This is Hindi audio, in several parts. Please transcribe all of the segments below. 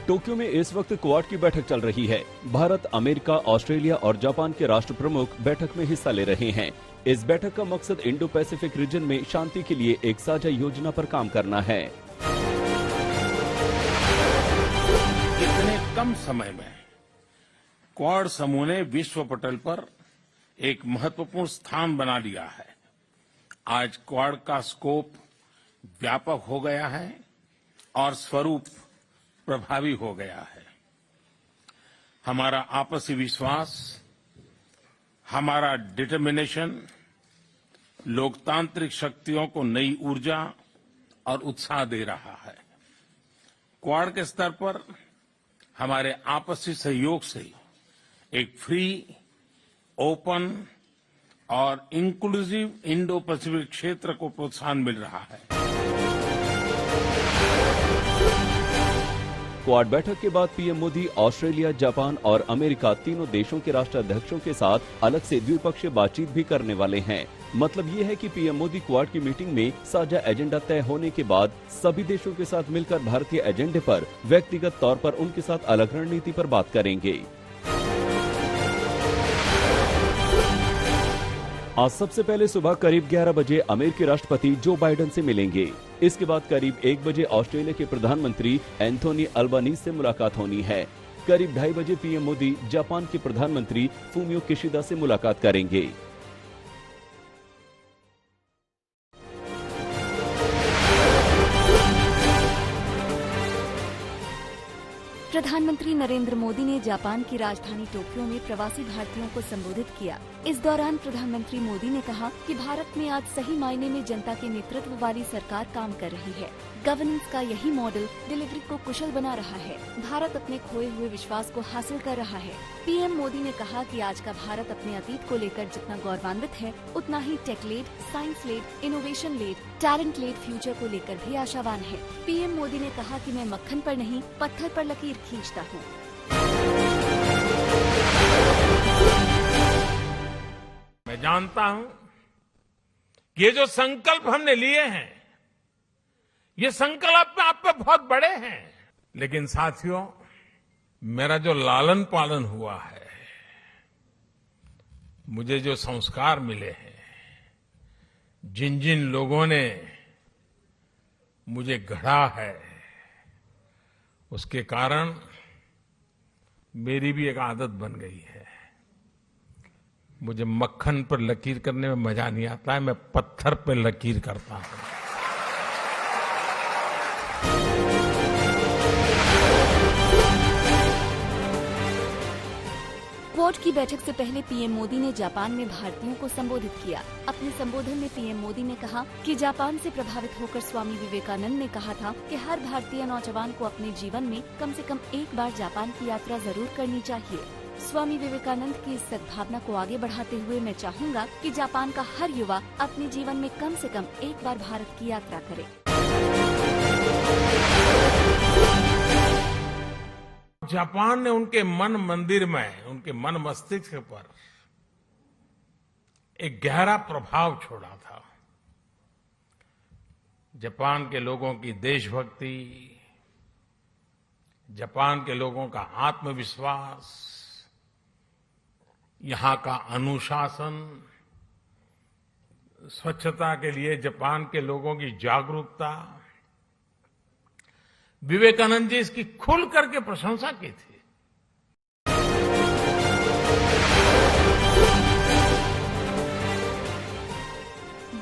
टोक्यो में इस वक्त क्वाड की बैठक चल रही है। भारत, अमेरिका, ऑस्ट्रेलिया और जापान के राष्ट्र प्रमुख बैठक में हिस्सा ले रहे हैं। इस बैठक का मकसद इंडो पैसिफिक रीजन में शांति के लिए एक साझा योजना पर काम करना है। इतने कम समय में क्वाड समूह ने विश्व पटल पर एक महत्वपूर्ण स्थान बना लिया है। आज क्वाड का स्कोप व्यापक हो गया है और स्वरूप प्रभावी हो गया है। हमारा आपसी विश्वास, हमारा डिटर्मिनेशन लोकतांत्रिक शक्तियों को नई ऊर्जा और उत्साह दे रहा है। क्वाड के स्तर पर हमारे आपसी सहयोग से एक फ्री, ओपन और इंक्लूसिव इंडो पैसिफिक क्षेत्र को प्रोत्साहन मिल रहा है। क्वाड बैठक के बाद पीएम मोदी ऑस्ट्रेलिया, जापान और अमेरिका तीनों देशों के राष्ट्राध्यक्षों के साथ अलग से द्विपक्षीय बातचीत भी करने वाले हैं। मतलब ये है कि पीएम मोदी क्वाड की मीटिंग में साझा एजेंडा तय होने के बाद सभी देशों के साथ मिलकर भारतीय एजेंडे पर व्यक्तिगत तौर पर उनके साथ अलग रणनीति पर बात करेंगे। आज सबसे पहले सुबह करीब 11 बजे अमेरिकी राष्ट्रपति जो बाइडेन से मिलेंगे। इसके बाद करीब 1 बजे ऑस्ट्रेलिया के प्रधानमंत्री एंथोनी अल्बानीज से मुलाकात होनी है। करीब 2:30 बजे पीएम मोदी जापान के प्रधानमंत्री फूमियो किशिदा से मुलाकात करेंगे। प्रधानमंत्री नरेंद्र मोदी ने जापान की राजधानी टोक्यो में प्रवासी भारतीयों को संबोधित किया। इस दौरान प्रधानमंत्री मोदी ने कहा कि भारत में आज सही मायने में जनता के नेतृत्व वाली सरकार काम कर रही है। गवर्नेंस का यही मॉडल डिलीवरी को कुशल बना रहा है। भारत अपने खोए हुए विश्वास को हासिल कर रहा है। पीएम मोदी ने कहा कि आज का भारत अपने अतीत को लेकर जितना गौरवान्वित है, उतना ही tech led, science led, innovation led, talent led future को लेकर भी आशावान है। पीएम मोदी ने कहा कि मैं मक्खन पर नहीं, पत्थर पर लकीर खींचता हूँ। मैं जानता हूं कि ये जो संकल्प हमने लिए हैं, ये संकल्प आप पे बहुत बड़े हैं, लेकिन साथियों, मेरा जो लालन पालन हुआ है, मुझे जो संस्कार मिले हैं, जिन जिन लोगों ने मुझे गढ़ा है, उसके कारण मेरी भी एक आदत बन गई है। मुझे मक्खन पर लकीर करने में मजा नहीं आता है, मैं पत्थर पर लकीर करता हूं। क्वाड की बैठक से पहले पीएम मोदी ने जापान में भारतीयों को संबोधित किया। अपने संबोधन में पीएम मोदी ने कहा कि जापान से प्रभावित होकर स्वामी विवेकानंद ने कहा था कि हर भारतीय नौजवान को अपने जीवन में कम से कम एक बार जापान की यात्रा जरूर करनी चाहिए। स्वामी विवेकानंद की इस सद्भावना को आगे बढ़ाते हुए मैं चाहूँगा कि जापान का हर युवा अपने जीवन में कम से कम एक बार भारत की यात्रा करे। जापान ने उनके मन मंदिर में, उनके मन मस्तिष्क पर एक गहरा प्रभाव छोड़ा था। जापान के लोगों की देशभक्ति, जापान के लोगों का आत्मविश्वास, यहां का अनुशासन, स्वच्छता के लिए जापान के लोगों की जागरूकता, विवेकानंद जी इसकी खुल करके प्रशंसा की थी।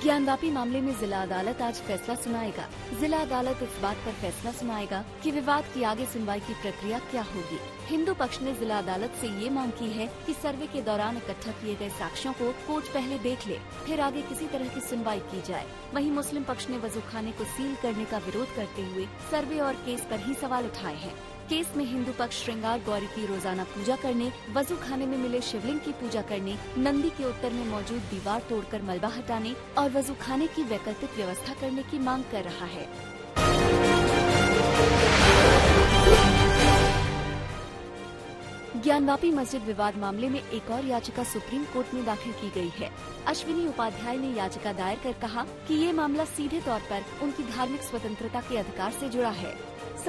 ज्ञानवापी मामले में जिला अदालत आज फैसला सुनाएगा। जिला अदालत इस बात पर फैसला सुनाएगा कि विवाद की आगे सुनवाई की प्रक्रिया क्या होगी। हिंदू पक्ष ने जिला अदालत से ये मांग की है कि सर्वे के दौरान इकट्ठा किए गए साक्ष्यों को कोर्ट पहले देख ले, फिर आगे किसी तरह की सुनवाई की जाए। वहीं मुस्लिम पक्ष ने वजूखाने को सील करने का विरोध करते हुए सर्वे और केस पर ही सवाल उठाए हैं। केस में हिंदू पक्ष श्रृंगार गौरी की रोजाना पूजा करने, वजू खाने में मिले शिवलिंग की पूजा करने, नंदी के उत्तर में मौजूद दीवार तोड़कर मलबा हटाने और वजू खाने की वैकल्पिक व्यवस्था करने की मांग कर रहा है। ज्ञानवापी मस्जिद विवाद मामले में एक और याचिका सुप्रीम कोर्ट में दाखिल की गई है। अश्विनी उपाध्याय ने याचिका दायर कर कहा कि ये मामला सीधे तौर पर उनकी धार्मिक स्वतंत्रता के अधिकार से जुड़ा है।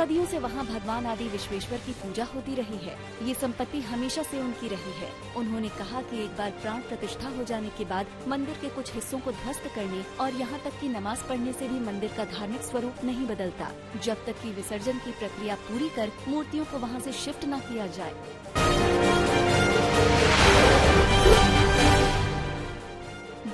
सदियों से वहाँ भगवान आदि विश्वेश्वर की पूजा होती रही है। ये संपत्ति हमेशा से उनकी रही है। उन्होंने कहा कि एक बार प्राण प्रतिष्ठा हो जाने के बाद मंदिर के कुछ हिस्सों को ध्वस्त करने और यहाँ तक कि नमाज पढ़ने से भी मंदिर का धार्मिक स्वरूप नहीं बदलता, जब तक कि विसर्जन की प्रक्रिया पूरी कर मूर्तियों को वहाँ से शिफ्ट न किया जाए।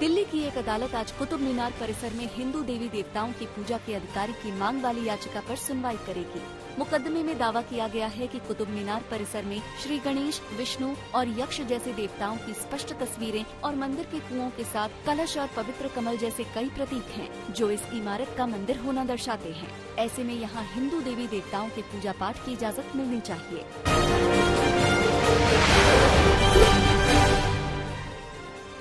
दिल्ली की एक अदालत आज कुतुब मीनार परिसर में हिंदू देवी देवताओं की पूजा के अधिकारी की मांग वाली याचिका पर सुनवाई करेगी। मुकदमे में दावा किया गया है कि कुतुब मीनार परिसर में श्री गणेश, विष्णु और यक्ष जैसे देवताओं की स्पष्ट तस्वीरें और मंदिर के कुओं के साथ कलश और पवित्र कमल जैसे कई प्रतीक हैं, जो इस इमारत का मंदिर होना दर्शाते हैं। ऐसे में यहाँ हिंदू देवी देवताओं के पूजा पाठ की इजाजत मिलनी चाहिए।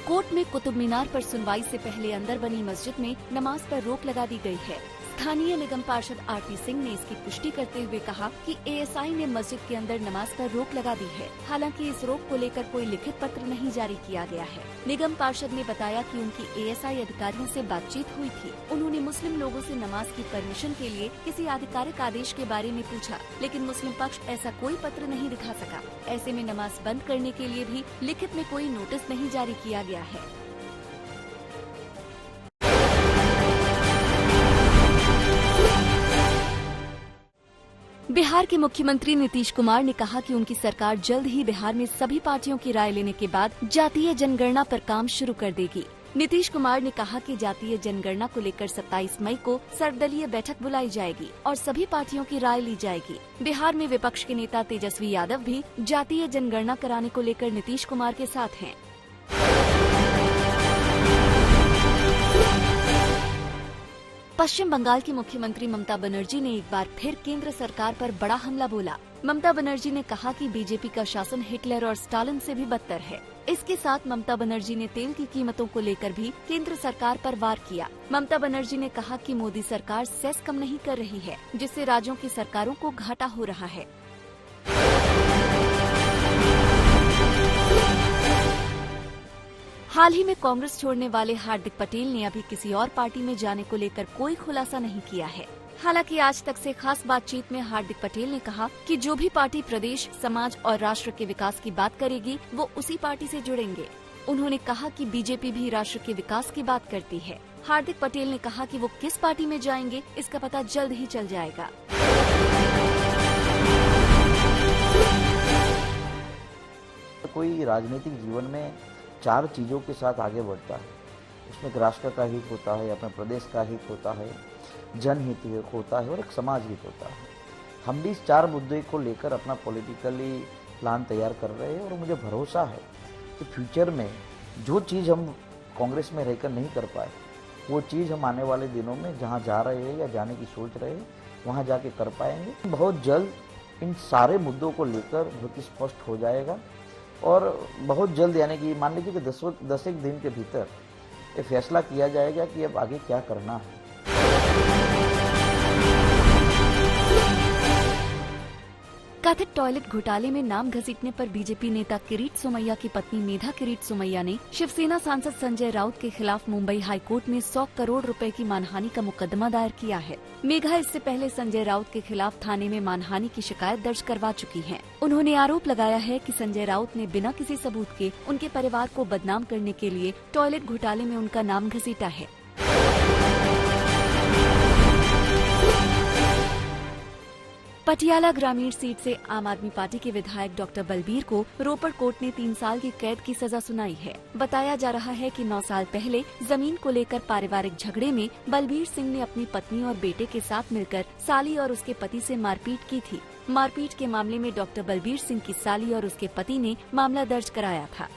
कोर्ट में कुतुब मीनार पर सुनवाई से पहले अंदर बनी मस्जिद में नमाज पर रोक लगा दी गई है। स्थानीय निगम पार्षद आरपी सिंह ने इसकी पुष्टि करते हुए कहा कि एएसआई ने मस्जिद के अंदर नमाज पर रोक लगा दी है। हालांकि इस रोक को लेकर कोई लिखित पत्र नहीं जारी किया गया है। निगम पार्षद ने बताया कि उनकी एएसआई अधिकारियों से बातचीत हुई थी। उन्होंने मुस्लिम लोगों से नमाज की परमिशन के लिए किसी आधिकारिक आदेश के बारे में पूछा, लेकिन मुस्लिम पक्ष ऐसा कोई पत्र नहीं दिखा सका। ऐसे में नमाज बंद करने के लिए भी लिखित में कोई नोटिस नहीं जारी किया गया है। बिहार के मुख्यमंत्री नीतीश कुमार ने कहा कि उनकी सरकार जल्द ही बिहार में सभी पार्टियों की राय लेने के बाद जातीय जनगणना पर काम शुरू कर देगी। नीतीश कुमार ने कहा कि जातीय जनगणना को लेकर 27 मई को सर्वदलीय बैठक बुलाई जाएगी और सभी पार्टियों की राय ली जाएगी। बिहार में विपक्ष के नेता तेजस्वी यादव भी जातीय जनगणना कराने को लेकर नीतीश कुमार के साथ हैं। पश्चिम बंगाल की मुख्यमंत्री ममता बनर्जी ने एक बार फिर केंद्र सरकार पर बड़ा हमला बोला। ममता बनर्जी ने कहा कि बीजेपी का शासन हिटलर और स्टालिन से भी बदतर है। इसके साथ ममता बनर्जी ने तेल की कीमतों को लेकर भी केंद्र सरकार पर वार किया। ममता बनर्जी ने कहा कि मोदी सरकार सेस कम नहीं कर रही है, जिससे राज्यों की सरकारों को घाटा हो रहा है। हाल ही में कांग्रेस छोड़ने वाले हार्दिक पटेल ने अभी किसी और पार्टी में जाने को लेकर कोई खुलासा नहीं किया है। हालांकि आज तक से खास बातचीत में हार्दिक पटेल ने कहा कि जो भी पार्टी प्रदेश, समाज और राष्ट्र के विकास की बात करेगी वो उसी पार्टी से जुड़ेंगे। उन्होंने कहा कि बीजेपी भी राष्ट्र के विकास की बात करती है। हार्दिक पटेल ने कहा कि वो किस पार्टी में जाएंगे इसका पता जल्द ही चल जाएगा। कोई राजनीतिक जीवन में 4 चीज़ों के साथ आगे बढ़ता है। उसमें एक राष्ट्र का हित होता है, अपने प्रदेश का हित होता है, जनहित होता है और एक समाज हित होता है। हम भी इस 4 मुद्दे को लेकर अपना पॉलिटिकली प्लान तैयार कर रहे हैं और मुझे भरोसा है कि फ्यूचर में जो चीज़ हम कांग्रेस में रहकर नहीं कर पाए, वो चीज़ हम आने वाले दिनों में जहाँ जा रहे हैं या जाने की सोच रहे हैं वहाँ जाके कर पाएंगे। बहुत जल्द इन सारे मुद्दों को लेकर बहुत स्पष्ट हो जाएगा और बहुत जल्द, यानी कि मान लीजिए कि 10 एक दिन के भीतर ये फैसला किया जाएगा कि अब आगे क्या करना है। कथित टॉयलेट घोटाले में नाम घसीटने पर बीजेपी नेता किरीट सोमैया की पत्नी मेधा किरीट सोमैया ने शिवसेना सांसद संजय राउत के खिलाफ मुंबई हाईकोर्ट में 100 करोड़ रुपए की मानहानि का मुकदमा दायर किया है। मेघा इससे पहले संजय राउत के खिलाफ थाने में मानहानि की शिकायत दर्ज करवा चुकी हैं। उन्होंने आरोप लगाया है कि संजय राउत ने बिना किसी सबूत के उनके परिवार को बदनाम करने के लिए टॉयलेट घोटाले में उनका नाम घसीटा है। पटियाला ग्रामीण सीट से आम आदमी पार्टी के विधायक डॉक्टर बलबीर को रोपड़ कोर्ट ने 3 साल की कैद की सजा सुनाई है। बताया जा रहा है कि 9 साल पहले जमीन को लेकर पारिवारिक झगड़े में बलबीर सिंह ने अपनी पत्नी और बेटे के साथ मिलकर साली और उसके पति से मारपीट की थी। मारपीट के मामले में डॉक्टर बलबीर सिंह की साली और उसके पति ने मामला दर्ज कराया था।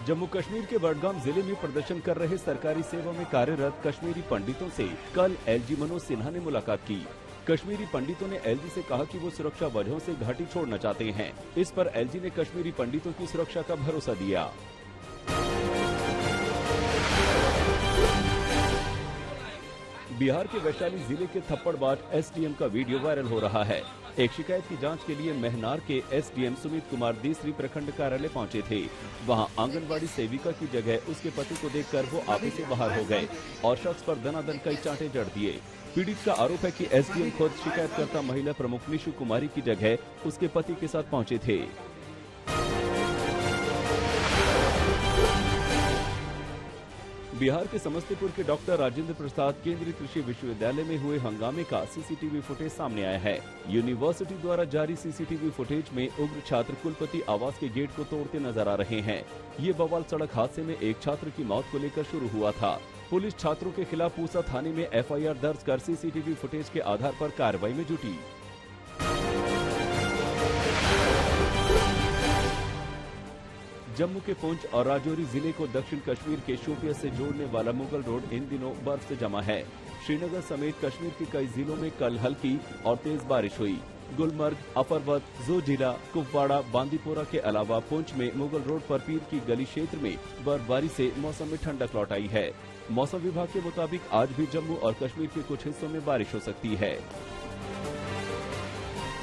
जम्मू कश्मीर के बडगाम जिले में प्रदर्शन कर रहे सरकारी सेवा में कार्यरत कश्मीरी पंडितों से कल एलजी मनोज सिन्हा ने मुलाकात की। कश्मीरी पंडितों ने एलजी से कहा कि वो सुरक्षा वजहों से घाटी छोड़ना चाहते हैं। इस पर एलजी ने कश्मीरी पंडितों की सुरक्षा का भरोसा दिया। बिहार के वैशाली जिले के थप्पड़बाट एसडीएम का वीडियो वायरल हो रहा है। एक शिकायत की जांच के लिए महनार के एसडीएम सुमित कुमार देसरी प्रखंड कार्यालय पहुंचे थे। वहां आंगनबाड़ी सेविका की जगह उसके पति को देखकर वो ऑफिस से बाहर हो गए और शख्स पर दनादन कई चांटे जड़ दिए। पीड़ित का आरोप है कि एसडीएम खुद शिकायतकर्ता महिला प्रमुख निशु कुमारी की जगह उसके पति के साथ पहुंचे थे। बिहार के समस्तीपुर के डॉक्टर राजेंद्र प्रसाद केंद्रीय कृषि विश्वविद्यालय में हुए हंगामे का सीसीटीवी फुटेज सामने आया है। यूनिवर्सिटी द्वारा जारी सीसीटीवी फुटेज में उग्र छात्र कुलपति आवास के गेट को तोड़ते नजर आ रहे हैं। ये बवाल सड़क हादसे में एक छात्र की मौत को लेकर शुरू हुआ था। पुलिस छात्रों के खिलाफ पूसा थाने में एफआईआर दर्ज कर सीसीटीवी फुटेज के आधार पर कार्रवाई में जुटी। जम्मू के पुंछ और राजौरी जिले को दक्षिण कश्मीर के शोपिया से जोड़ने वाला मुगल रोड इन दिनों बर्फ से जमा है। श्रीनगर समेत कश्मीर के कई जिलों में कल हल्की और तेज बारिश हुई। गुलमर्ग, अफरवत, जोजिला, कुपवाड़ा, बांदीपोरा के अलावा पुंछ में मुगल रोड पर पीर की गली क्षेत्र में बर्फबारी से मौसम में ठंडक लौट आई है। मौसम विभाग के मुताबिक आज भी जम्मू और कश्मीर के कुछ हिस्सों में बारिश हो सकती है।